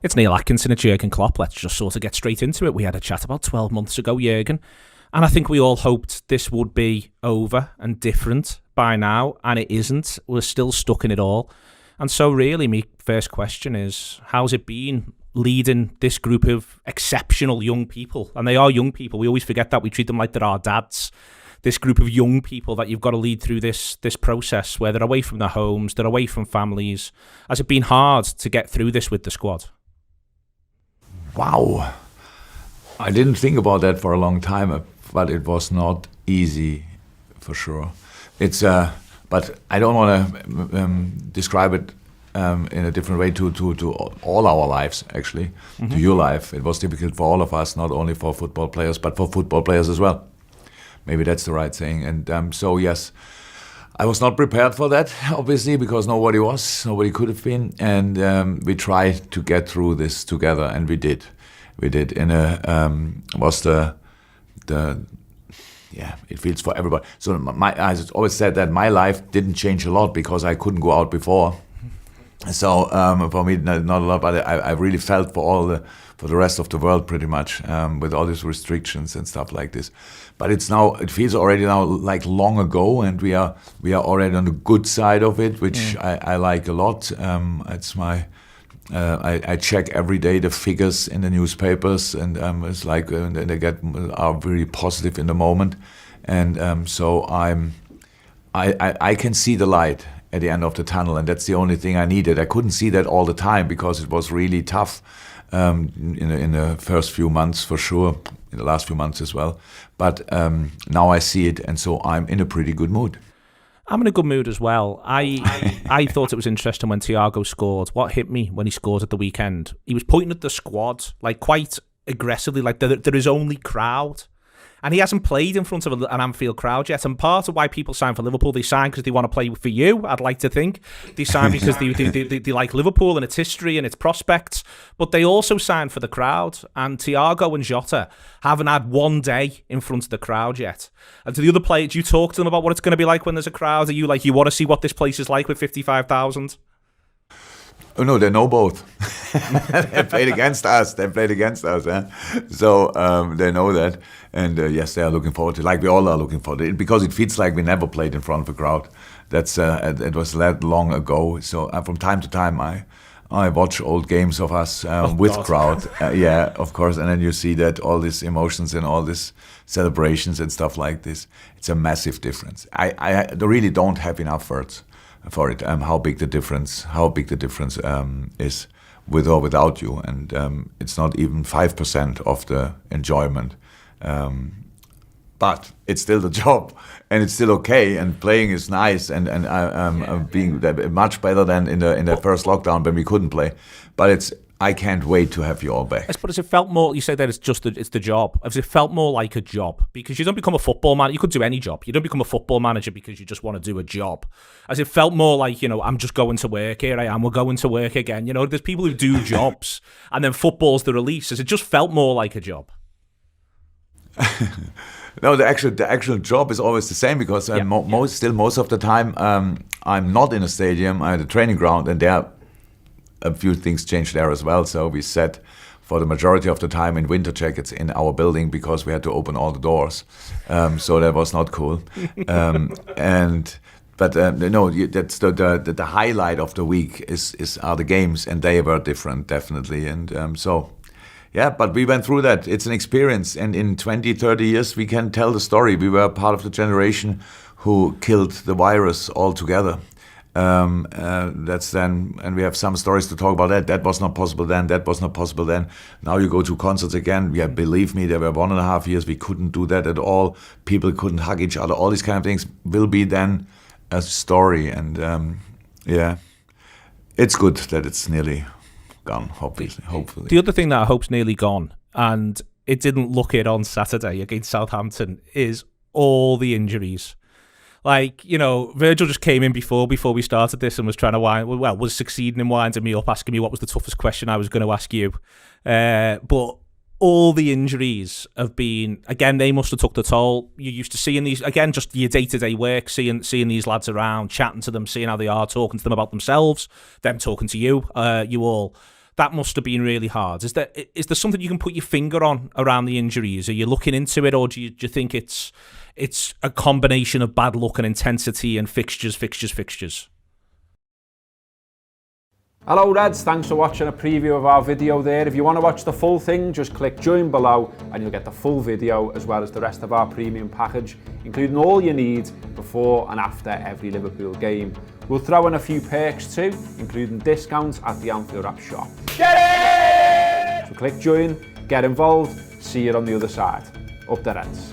It's Neil Atkinson and Jurgen Klopp. Let's just sort of get straight into it. We had a chat about 12 months ago, Jurgen, and I think we all hoped this would be over and different by now, and it isn't. We're still stuck in it all. And so really, my first question is, how's it been leading this group of exceptional young people? And they are young people. We always forget that. We treat them like they're our dads. This group of young people that you've got to lead through this process where they're away from their homes, they're away from families. Has it been hard to get through this with the squad? Wow. I didn't think about that for a long time, but it was not easy for sure. It's but I don't want to describe it in a different way to all our lives, actually, to your life. It was difficult for all of us, not only for football players, but for football players as well. Maybe that's the right saying. And so, yes, I was not prepared for that, obviously, because nobody could have been. And we tried to get through this together, and we did. We did. It feels for everybody. So I always said that my life didn't change a lot because I couldn't go out before. So for me, not a lot, but I really felt for the rest of the world pretty much with all these restrictions and stuff like this. But it feels already now like long ago, and we are already on the good side of it, which I like a lot. It's my I check every day the figures in the newspapers, and it's like they are very positive in the moment, and so I can see the light at the end of the tunnel, and that's the only thing I needed. I couldn't see that all the time because it was really tough in the first few months for sure, in the last few months as well. But now I see it, and so I'm in a pretty good mood. I'm in a good mood as well. I thought it was interesting when Thiago scored. What hit me when he scored at the weekend, he was pointing at the squad like quite aggressively, like there is only crowd. And he hasn't played in front of an Anfield crowd yet. And part of why people sign for Liverpool, they sign because they want to play for you, I'd like to think. They sign because they like Liverpool and its history and its prospects. But they also sign for the crowd. And Thiago and Jota haven't had one day in front of the crowd yet. And to the other players, do you talk to them about what it's going to be like when there's a crowd? Are you like, you want to see what this place is like with 55,000? Oh no, they know both. They played against us. So they know that, and yes, they are looking forward to it. Like we all are looking forward to it, because it feels like we never played in front of a crowd. That's it was that long ago. So from time to time, I watch old games of us with crowd. Yeah, of course, and then you see that all these emotions and all these celebrations and stuff like this. It's a massive difference. I really don't have enough words for it. How big the difference is with or without you, and it's not even 5% of the enjoyment, but it's still the job, and it's still okay, and playing is nice, and being much better than in the first lockdown when we couldn't play, but I can't wait to have you all back. But has it felt more, you say that it's the job, has it felt more like a job? Because you don't become a football man, you could do any job. You don't become a football manager because you just want to do a job. Has it felt more like, I'm just going to work, here I am, we're going to work again. There's people who do jobs and then football's the release. Has it just felt more like a job? No, the actual job is always the same, because most of the time I'm not in a stadium, I'm at a training ground, and there a few things changed there as well. So we sat for the majority of the time in winter jackets in our building because we had to open all the doors. So that was not cool. But that's the highlight of the week are the games, and they were different, definitely. And but we went through that. It's an experience, and in 20, 30 years we can tell the story. We were part of the generation who killed the virus altogether. That's then, and we have some stories to talk about that. That was not possible then. That was not possible then. Now you go to concerts again. Yeah, believe me, there were 1.5 years we couldn't do that at all. People couldn't hug each other. All these kind of things will be then a story. And it's good that it's nearly gone. Hopefully. The other thing that I hope's nearly gone, and it didn't look it on Saturday against Southampton, is all the injuries. Like, Virgil just came in before we started this and was trying to was succeeding in winding me up, asking me what was the toughest question I was going to ask you. But all the injuries have been, again, they must have took the toll. You're used to seeing these, again, just your day-to-day work, seeing these lads around, chatting to them, seeing how they are, talking to them about themselves, them talking to you, you all. that must have been really hard. Is there something you can put your finger on around the injuries? Are you looking into it, or do you think it's a combination of bad luck and intensity and fixtures? Hello Reds, thanks for watching a preview of our video there. If you want to watch the full thing, just click join below and you'll get the full video as well as the rest of our premium package, including all you need before and after every Liverpool game. We'll throw in a few perks too, including discounts at the Anfield Wrap shop. Get it! So click join, get involved, see you on the other side. Up the Reds.